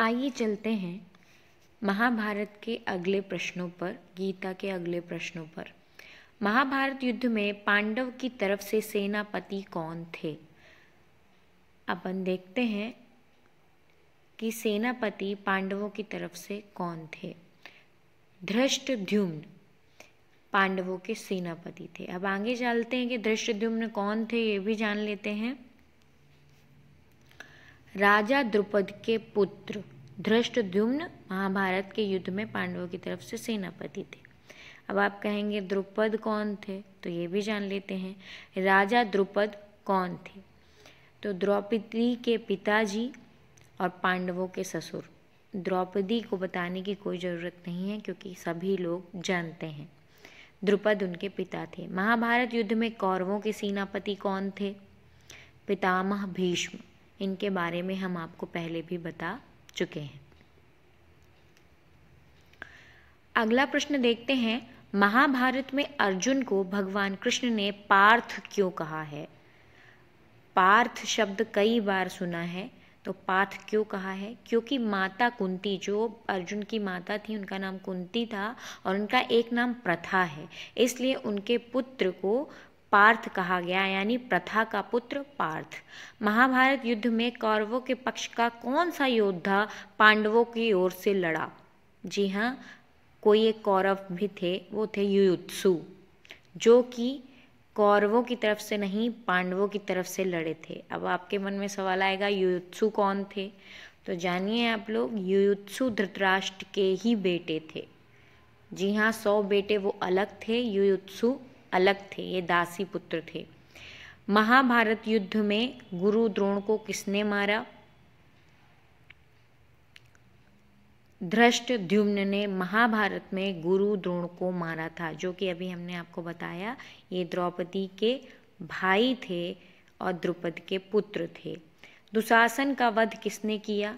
आइए चलते हैं महाभारत के अगले प्रश्नों पर, गीता के अगले प्रश्नों पर। महाभारत युद्ध में पांडव की तरफ से सेनापति कौन थे? अपन देखते हैं कि सेनापति पांडवों की तरफ से कौन थे। धृष्टद्युम्न पांडवों के सेनापति थे। अब आगे चलते हैं कि धृष्टद्युम्न कौन थे, ये भी जान लेते हैं। राजा द्रुपद के पुत्र धृष्टद्युम्न महाभारत के युद्ध में पांडवों की तरफ से सेनापति थे। अब आप कहेंगे द्रुपद कौन थे, तो ये भी जान लेते हैं। राजा द्रुपद कौन थे? तो द्रौपदी के पिताजी और पांडवों के ससुर। द्रौपदी को बताने की कोई ज़रूरत नहीं है क्योंकि सभी लोग जानते हैं। द्रुपद उनके पिता थे। महाभारत युद्ध में कौरवों के सेनापति कौन थे? पितामह भीष्म। इनके बारे में हम आपको पहले भी बता चुके हैं। अगला प्रश्न देखते हैं। महाभारत में अर्जुन को भगवान कृष्ण ने पार्थ क्यों कहा है? पार्थ शब्द कई बार सुना है, तो पार्थ क्यों कहा है? क्योंकि माता कुंती, जो अर्जुन की माता थी, उनका नाम कुंती था और उनका एक नाम प्रथा है, इसलिए उनके पुत्र को पार्थ कहा गया, यानी प्रथा का पुत्र पार्थ। महाभारत युद्ध में कौरवों के पक्ष का कौन सा योद्धा पांडवों की ओर से लड़ा? जी हाँ, कोई एक कौरव भी थे, वो थे युयुत्सु, जो कि कौरवों की तरफ से नहीं पांडवों की तरफ से लड़े थे। अब आपके मन में सवाल आएगा युयुत्सु कौन थे? तो जानिए आप लोग, युयुत्सु धृतराष्ट्र के ही बेटे थे। जी हाँ, 100 बेटे वो अलग थे, युयुत्सु अलग थे, ये दासी पुत्र थे। महाभारत युद्ध में गुरु द्रोण को किसने मारा? धृष्टद्युम्न ने महाभारत में गुरु द्रोण को मारा था, जो कि अभी हमने आपको बताया, ये द्रौपदी के भाई थे और द्रुपद के पुत्र थे। दुशासन का वध किसने किया?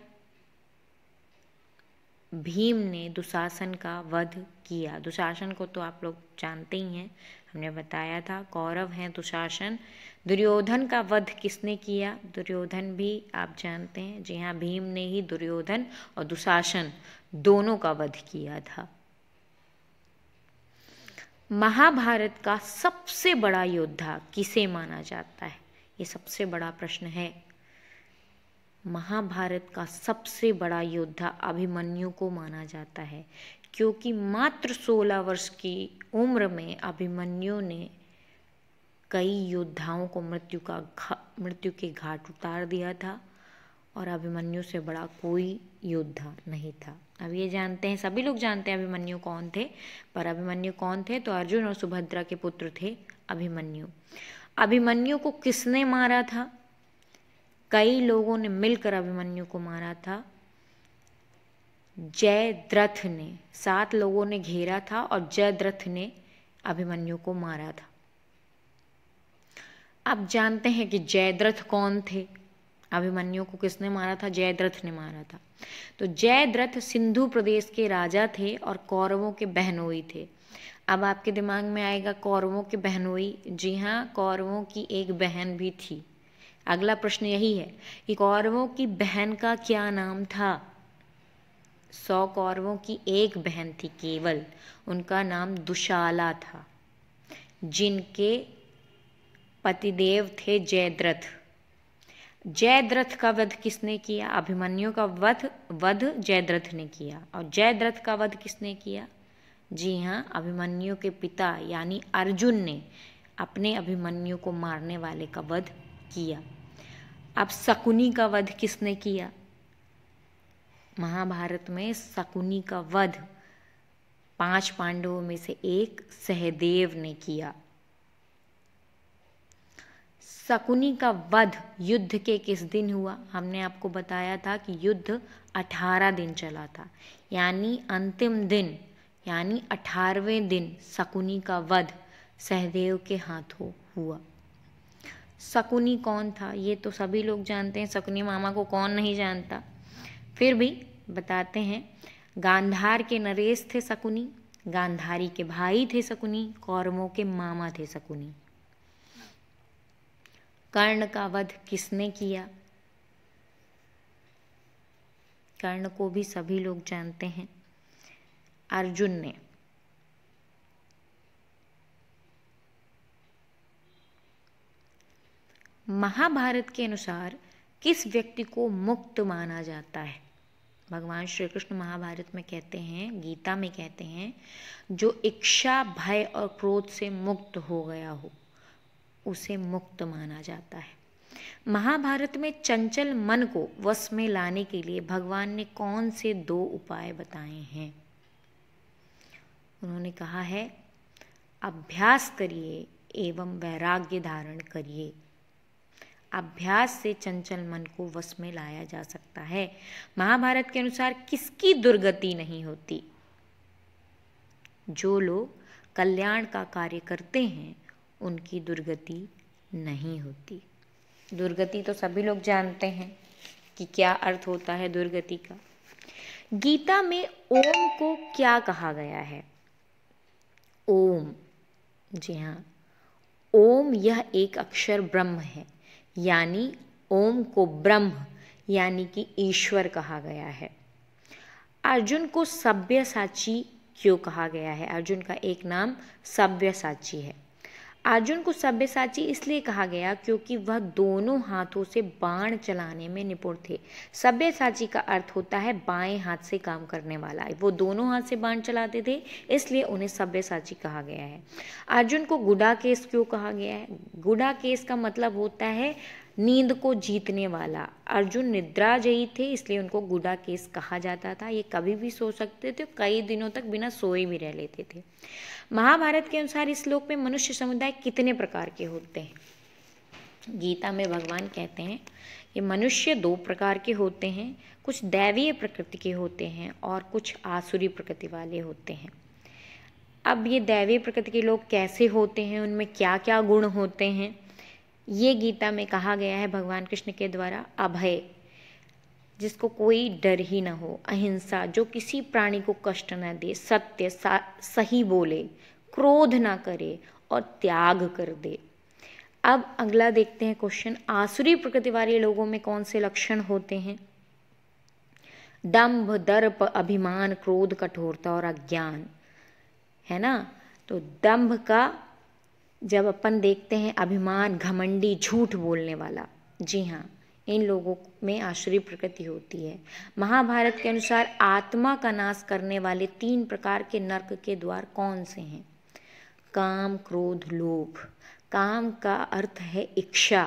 भीम ने दुशासन का वध किया। दुशासन को तो आप लोग जानते ही हैं, हमने बताया था, कौरव हैं दुशासन। दुर्योधन का वध किसने किया? दुर्योधन भी आप जानते हैं। जी हाँ, भीम ने ही दुर्योधन और दुशासन दोनों का वध किया था। महाभारत का सबसे बड़ा योद्धा किसे माना जाता है? ये सबसे बड़ा प्रश्न है। महाभारत का सबसे बड़ा योद्धा अभिमन्यु को माना जाता है, क्योंकि मात्र 16 वर्ष की उम्र में अभिमन्यु ने कई योद्धाओं को मृत्यु के घाट उतार दिया था और अभिमन्यु से बड़ा कोई योद्धा नहीं था। अब ये जानते हैं, सभी लोग जानते हैं अभिमन्यु कौन थे, पर अभिमन्यु कौन थे? तो अर्जुन और सुभद्रा के पुत्र थे अभिमन्यु। अभिमन्यु को किसने मारा था? कई लोगों ने मिलकर अभिमन्यु को मारा था। जयद्रथ ने, 7 लोगों ने घेरा था और जयद्रथ ने अभिमन्यु को मारा था। अब जानते हैं कि जयद्रथ कौन थे। अभिमन्यु को किसने मारा था? जयद्रथ ने मारा था। तो जयद्रथ सिंधु प्रदेश के राजा थे और कौरवों के बहनोई थे। अब आपके दिमाग में आएगा कौरवों के बहनोई। जी हाँ, कौरवों की एक बहन भी थी। अगला प्रश्न यही है कि कौरवों की बहन का क्या नाम था? 100 कौरवों की एक बहन थी केवल, उनका नाम दुशाला था, जिनके पतिदेव थे जयद्रथ। जयद्रथ का वध किसने किया? अभिमन्यु का वध जयद्रथ ने किया। और जयद्रथ का वध किसने किया? जी हाँ, अभिमन्यु के पिता यानी अर्जुन ने अपने अभिमन्यु को मारने वाले का वध किया। अब शकुनी का वध किसने किया? महाभारत में शकुनी का वध 5 पांडवों में से एक सहदेव ने किया। शकुनी का वध युद्ध के किस दिन हुआ? हमने आपको बताया था कि युद्ध 18 दिन चला था, यानी अंतिम दिन यानी 18वें दिन शकुनी का वध सहदेव के हाथों हुआ। शकुनी कौन था? ये तो सभी लोग जानते हैं, शकुनी मामा को कौन नहीं जानता, फिर भी बताते हैं। गांधार के नरेश थे शकुनी, गांधारी के भाई थे शकुनी, कौरवों के मामा थे शकुनी। कर्ण का वध किसने किया? कर्ण को भी सभी लोग जानते हैं। अर्जुन ने महाभारत के अनुसार किस व्यक्ति को मुक्त माना जाता है? भगवान श्री कृष्ण महाभारत में कहते हैं, गीता में कहते हैं, जो इच्छा, भय और क्रोध से मुक्त हो गया हो उसे मुक्त माना जाता है। महाभारत में चंचल मन को वश में लाने के लिए भगवान ने कौन से 2 उपाय बताए हैं? उन्होंने कहा है, अभ्यास करिए एवं वैराग्य धारण करिए। अभ्यास से चंचल मन को वश में लाया जा सकता है। महाभारत के अनुसार किसकी दुर्गति नहीं होती? जो लोग कल्याण का कार्य करते हैं उनकी दुर्गति नहीं होती। दुर्गति तो सभी लोग जानते हैं कि क्या अर्थ होता है दुर्गति का। गीता में ओम को क्या कहा गया है? ओम, जी हाँ, ओम यह एक अक्षर ब्रह्म है, यानी ओम को ब्रह्म यानी कि ईश्वर कहा गया है। अर्जुन को सब्यसाची क्यों कहा गया है? अर्जुन का एक नाम सब्यसाची है। अर्जुन को सब्यसाची इसलिए कहा गया क्योंकि वह दोनों हाथों से बाण चलाने में निपुण थे। सब्यसाची का अर्थ होता है बाएं हाथ से काम करने वाला। वो दोनों हाथ से बाण चलाते थे, इसलिए उन्हें सब्यसाची कहा गया है। अर्जुन को गुडाकेश क्यों कहा गया है? गुडाकेश का मतलब होता है नींद को जीतने वाला। अर्जुन निद्राजयी थे, इसलिए उनको गुडाकेश कहा जाता था। ये कभी भी सो सकते थे, कई दिनों तक बिना सोए भी रह लेते थे। महाभारत के अनुसार इस लोक में मनुष्य समुदाय कितने प्रकार के होते हैं? गीता में भगवान कहते हैं कि मनुष्य 2 प्रकार के होते हैं, कुछ दैवीय प्रकृति के होते हैं और कुछ आसुरी प्रकृति वाले होते हैं। अब ये दैवीय प्रकृति के लोग कैसे होते हैं, उनमें क्या क्या गुण होते हैं, ये गीता में कहा गया है भगवान कृष्ण के द्वारा। अभय, जिसको कोई डर ही ना हो, अहिंसा, जो किसी प्राणी को कष्ट न दे, सत्य, सही बोले, क्रोध ना करे और त्याग कर दे। अब अगला देखते हैं क्वेश्चन, आसुरी प्रकृति वाले लोगों में कौन से लक्षण होते हैं? दंभ, दर्प, अभिमान, क्रोध, कठोरता और अज्ञान, है ना। तो दंभ का जब अपन देखते हैं, अभिमान, घमंडी, झूठ बोलने वाला, जी हाँ, इन लोगों में आसुरी प्रकृति होती है। महाभारत के अनुसार आत्मा का नाश करने वाले 3 प्रकार के नरक के द्वार कौन से हैं? काम, क्रोध, लोभ। काम का अर्थ है इच्छा,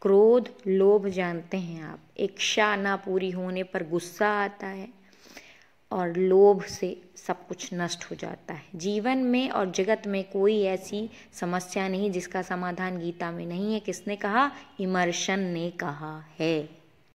क्रोध, लोभ जानते हैं आप। इच्छा ना पूरी होने पर गुस्सा आता है और लोभ से सब कुछ नष्ट हो जाता है। जीवन में और जगत में कोई ऐसी समस्या नहीं जिसका समाधान गीता में नहीं है। किसने कहा? इमर्शन ने कहा है।